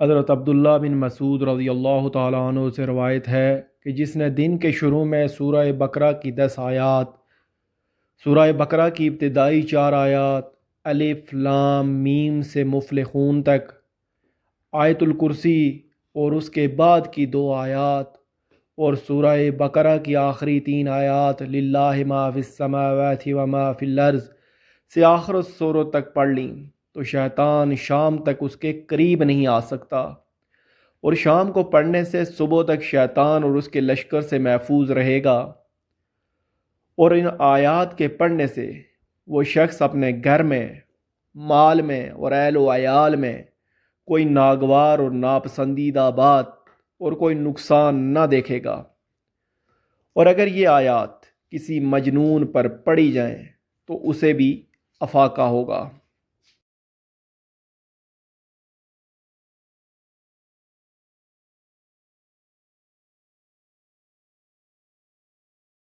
حضرت عبداللہ بن مسعود رضی اللہ تعالیٰ عنہ سے روایت ہے کہ جس نے دن کے شروع میں سورہ بقرہ کی 10 آیات، سورہ بقرہ کی ابتدائی 4 آیات الف لام میم سے مفلحون تک، آیت الکرسی اور اس کے بعد کی 2 آیات اور سورہ بقرہ کی آخری 3 آیات للہ ما فی السماوات و ما فی الارض سے آخر سورۃ تک پڑھ لیں تو شیطان شام تک اس کے قریب نہیں آ سکتا، اور شام کو پڑھنے سے صبح تک شیطان اور اس کے لشکر سے محفوظ رہے گا۔ اور ان آیات کے پڑھنے سے وہ شخص اپنے گھر میں، مال میں اور اہل و عیال میں کوئی ناگوار اور ناپسندیدہ بات اور کوئی نقصان نہ دیکھے گا، اور اگر یہ آیات کسی مجنون پر پڑھی جائیں تو اسے بھی افاقہ ہوگا۔